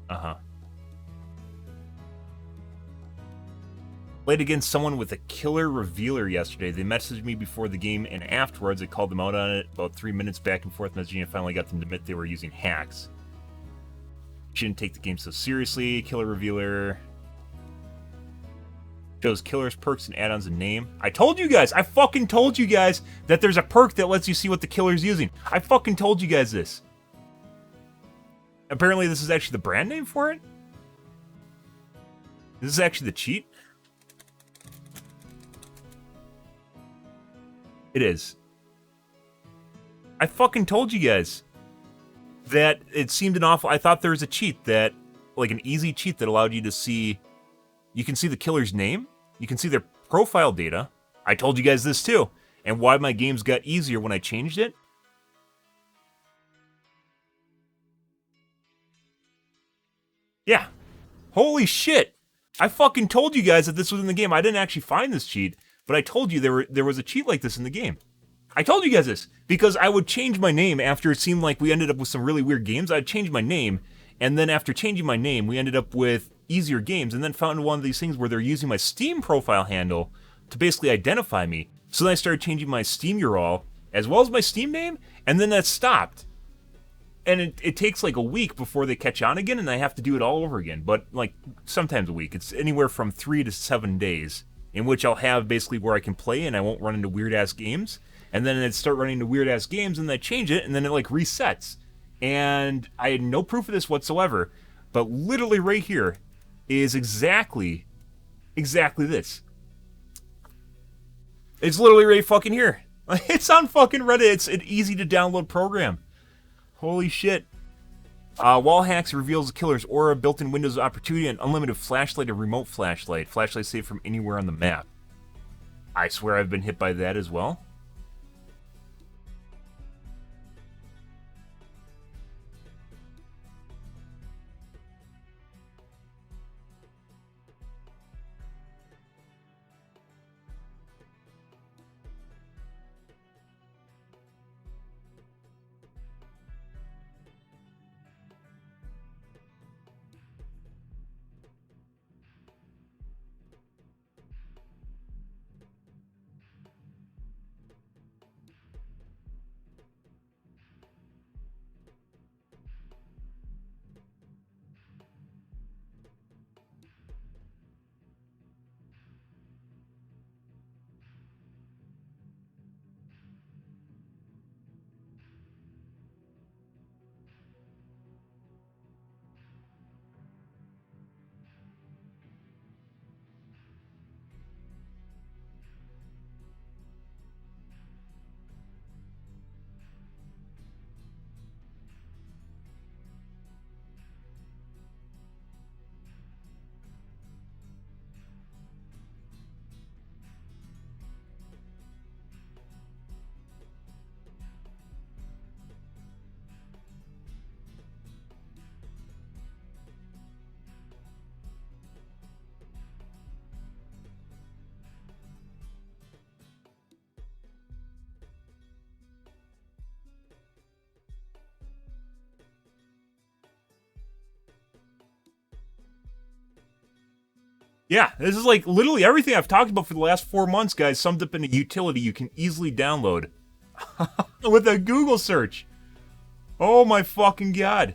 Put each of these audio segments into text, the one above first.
Uh-huh. Played against someone with a killer revealer yesterday. They messaged me before the game and afterwards. I called them out on it. About 3 minutes back and forth messaging and finally got them to admit they were using hacks. Shouldn't take the game so seriously. Killer revealer. Shows killers, perks, and add-ons in name. I told you guys! I fucking told you guys that there's a perk that lets you see what the killer's using. I fucking told you guys this. Apparently this is actually the brand name for it? This is actually the cheat? It is. I fucking told you guys that it seemed an awful... I thought there was a cheat that... Like an easy cheat that allowed you to see... You can see the killer's name. You can see their profile data. I told you guys this too. And why my games got easier when I changed it. Yeah. Holy shit. I fucking told you guys that this was in the game. I didn't actually find this cheat, but I told you there was a cheat like this in the game. I told you guys this because I would change my name after it seemed like we ended up with some really weird games. I'd change my name, and then after changing my name, we ended up with easier games, and then found one of these things where they're using my Steam profile handle to basically identify me. So then I started changing my Steam URL as well as my Steam name, and then that stopped. And it takes like a week before they catch on again, and I have to do it all over again. But like sometimes a week. It's anywhere from 3 to 7 days in which I'll have basically where I can play and I won't run into weird ass games. And then it'd start running into weird ass games, and then I change it, and then it like resets. And I had no proof of this whatsoever, but literally right here is exactly this. It's literally right fucking here. It's on fucking Reddit. It's an easy to download program. Holy shit. Wall hacks reveals the killer's aura, built-in windows of opportunity, and unlimited flashlight and remote flashlight. Flashlight saved from anywhere on the map. I swear I've been hit by that as well. Yeah, this is like literally everything I've talked about for the last 4 months, guys, summed up in a utility you can easily download with a Google search. Oh my fucking god.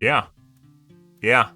Yeah. Yeah.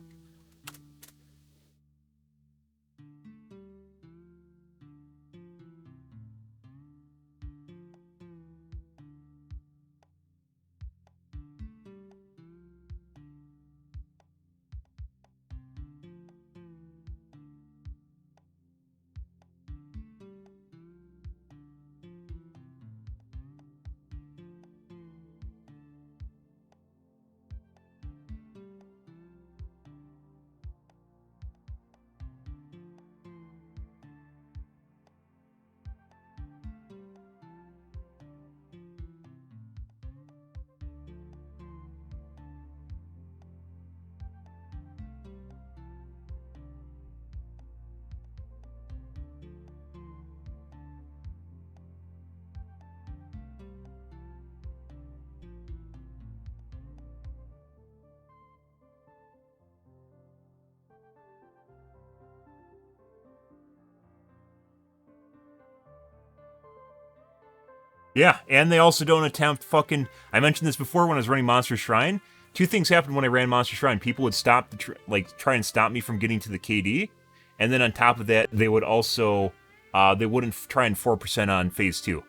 Yeah, and they also don't attempt fucking. I mentioned this before when I was running Monster Shrine. Two things happened when I ran Monster Shrine. People would stop, try and stop me from getting to the KD, and then on top of that, they would also, they wouldn't try and 4% on phase 2.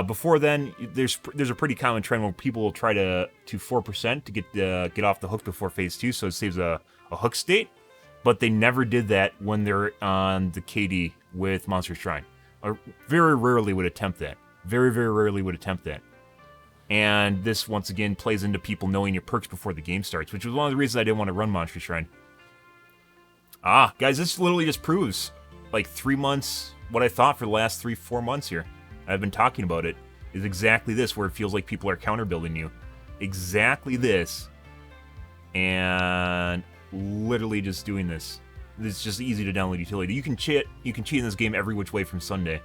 Before then, there's a pretty common trend where people will try to 4% to get off the hook before phase 2, so it saves a hook state. But they never did that when they're on the KD with Monster Shrine, or very rarely would attempt that. Very, very rarely would attempt that. And this, once again, plays into people knowing your perks before the game starts, which was one of the reasons I didn't want to run Monster Shrine. Guys, this literally just proves, like, 3 months, what I thought for the last 3-4 months here. I've been talking about it, is exactly this, where it feels like people are counter-building you. Exactly this. And literally just doing this. It's just easy to download utility. You can cheat in this game every which way from Sunday.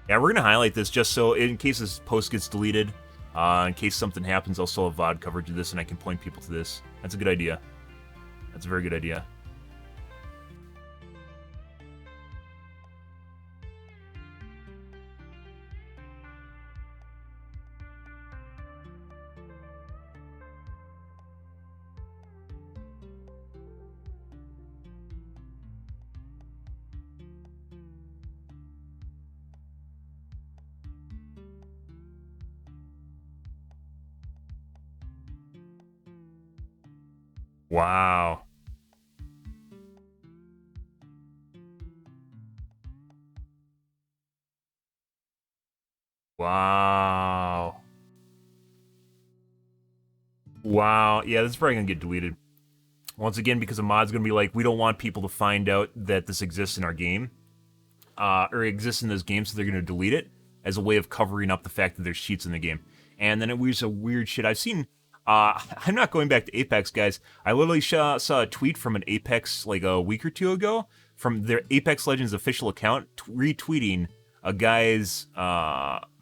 Yeah, we're going to highlight this just so, in case this post gets deleted, in case something happens, I'll still have VOD coverage of this and I can point people to this. That's a good idea. That's a very good idea. Wow. Wow. Wow. Yeah, this is probably going to get deleted. Once again, because a mod's going to be like, we don't want people to find out that this exists in our game. Or exists in this game, so they're going to delete it as a way of covering up the fact that there's cheats in the game. And then it was a weird shit. I've seen... I'm not going back to Apex, guys. I literally saw a tweet from an Apex, like, a week or two ago, from their Apex Legends official account, retweeting a guy's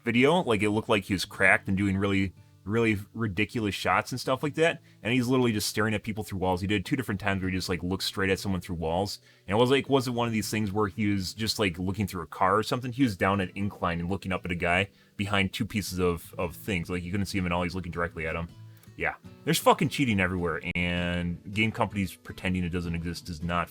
video. Like, it looked like he was cracked and doing really, really ridiculous shots and stuff like that. And he's literally just staring at people through walls. He did 2 different times where he just, like, looked straight at someone through walls. And it wasn't one of these things where he was just, like, looking through a car or something. He was down an incline and looking up at a guy behind 2 pieces of things. Like, you couldn't see him at all. He's looking directly at him. Yeah, there's fucking cheating everywhere, and game companies pretending it doesn't exist does not